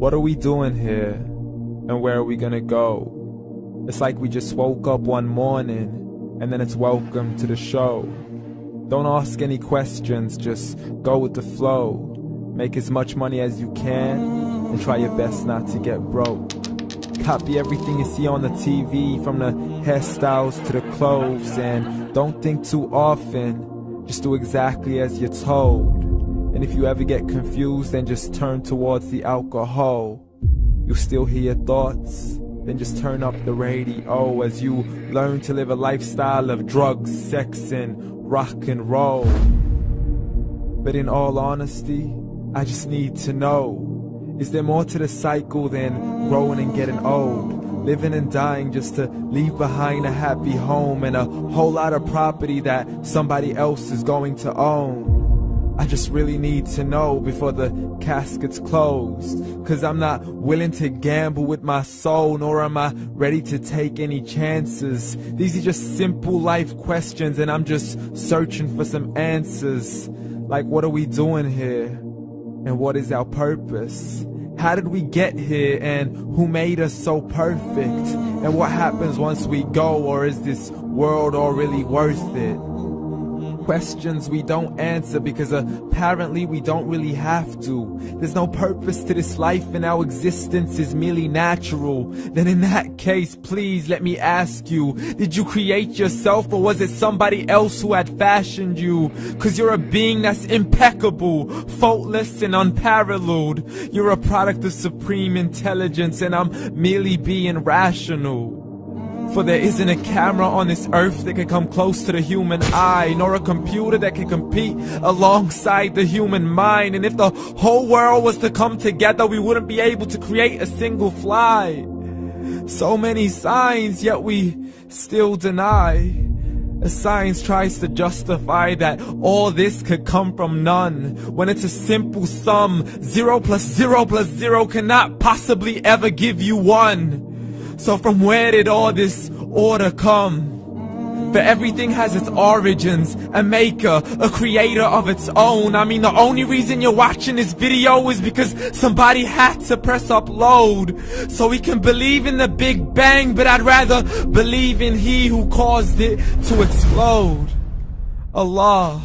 What are we doing here? And where are we gonna go? It's like we just woke up one morning and then it's welcome to the show. Don't ask any questions, just go with the flow. Make as much money as you can and try your best not to get broke. Copy everything you see on the TV, from the hairstyles to the clothes, and don't think too often, just do exactly as you're told. And if you ever get confused, then just turn towards the alcohol. You'll still hear your thoughts, then just turn up the radio as you learn to live a lifestyle of drugs, sex, and rock and roll. But in all honesty, I just need to know, is there more to the cycle than growing and getting old? Living and dying just to leave behind a happy home and a whole lot of property that somebody else is going to own. I just really need to know before the casket's closed, 'cause I'm not willing to gamble with my soul, nor am I ready to take any chances. These are just simple life questions and I'm just searching for some answers. Like, what are we doing here? And what is our purpose? How did we get here, and who made us so perfect? And what happens once we go, or is this world all really worth it? Questions we don't answer because apparently we don't really have to. There's no purpose to this life and our existence is merely natural. Then in that case, please let me ask you, did you create yourself, or was it somebody else who had fashioned you? 'Cause you're a being that's impeccable, faultless and unparalleled. You're a product of supreme intelligence and I'm merely being rational. For there isn't a camera on this earth that can come close to the human eye, nor a computer that can compete alongside the human mind. And if the whole world was to come together, we wouldn't be able to create a single fly. So many signs, yet we still deny. As science tries to justify that all this could come from none, when it's a simple sum. 0 plus 0 plus 0 cannot possibly ever give you 1. So from where did all this order come? For everything has its origins, a maker, a creator of its own. I mean, the only reason you're watching this video is because somebody had to press upload. So we can believe in the Big Bang, but I'd rather believe in He who caused it to explode. Allah,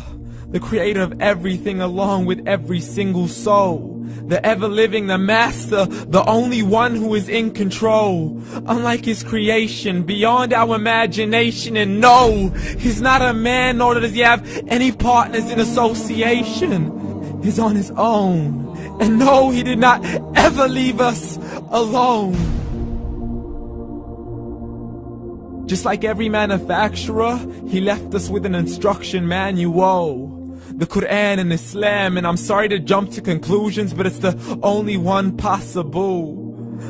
the creator of everything along with every single soul. The ever-living, the master, the only one who is in control. Unlike his creation, beyond our imagination. And no, he's not a man, nor does he have any partners in association. He's on his own. And no, he did not ever leave us alone. Just like every manufacturer, he left us with an instruction manual. The Quran and Islam, and I'm sorry to jump to conclusions, but it's the only one possible.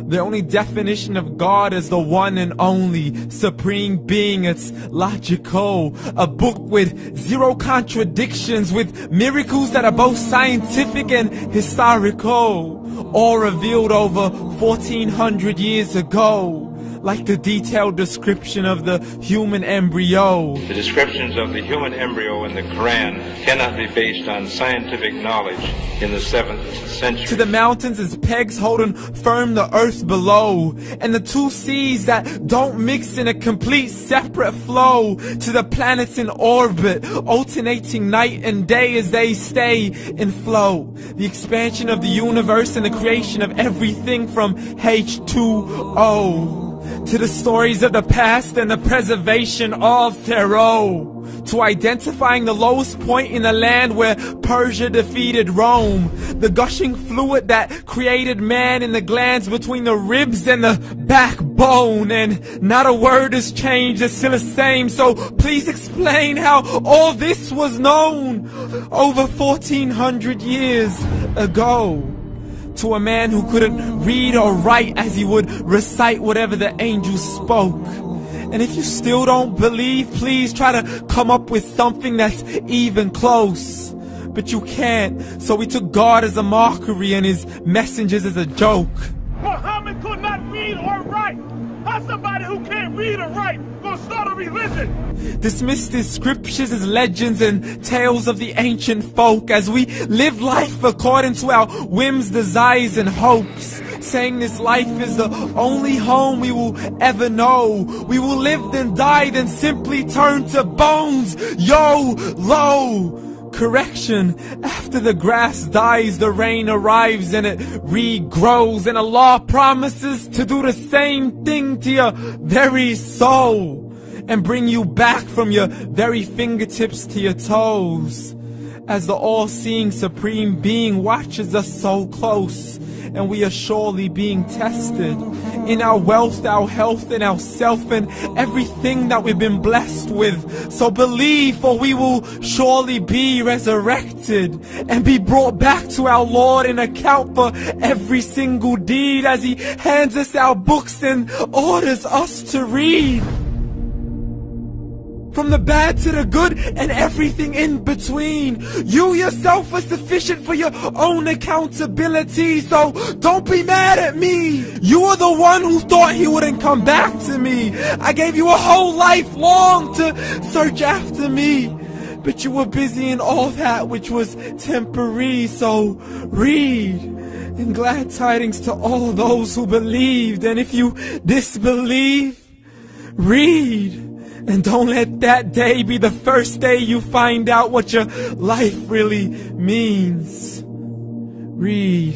The only definition of God is the one and only supreme being. It's logical, a book with 0 contradictions, with miracles that are both scientific and historical, all revealed over 1400 years ago. Like the detailed description of the human embryo. The descriptions of the human embryo in the Quran cannot be based on scientific knowledge in the 7th century. To the mountains as pegs holding firm the earth below, and the 2 seas that don't mix in a complete separate flow. To the planets in orbit, alternating night and day as they stay in flow. The expansion of the universe and the creation of everything from H2O. To the stories of the past and the preservation of Pharaoh. To identifying the lowest point in the land where Persia defeated Rome. The gushing fluid that created man in the glands between the ribs and the backbone. And not a word has changed, it's still the same. So please explain how all this was known over 1400 years ago. To a man who couldn't read or write, as he would recite whatever the angels spoke. And if you still don't believe, please try to come up with something that's even close. But you can't, so we took God as a mockery and his messengers as a joke. Muhammad could not read or write. How's somebody who can't read or write gonna start a religion? Dismissed his scriptures as legends and tales of the ancient folk, as we live life according to our whims, desires, and hopes. saying this life is the only home we will ever know. We will live then die, then simply turn to bones. YOLO! Correction, after the grass dies, the rain arrives and it regrows, and Allah promises to do the same thing to your very soul and bring you back from your very fingertips to your toes, as the all-seeing supreme being watches us so close, and we are surely being tested in our wealth, our health, and our self, and everything that we've been blessed with. So believe, for we will surely be resurrected and be brought back to our Lord and account for every single deed, as He hands us our books and orders us to read. From the bad to the good and everything in between. You yourself are sufficient for your own accountability, so don't be mad at me. You are the one who thought He wouldn't come back to me. I gave you a whole life long to search after me, but you were busy in all that which was temporary. So read, and glad tidings to all those who believed. And if you disbelieve, read. And don't let that day be the first day you find out what your life really means. Read.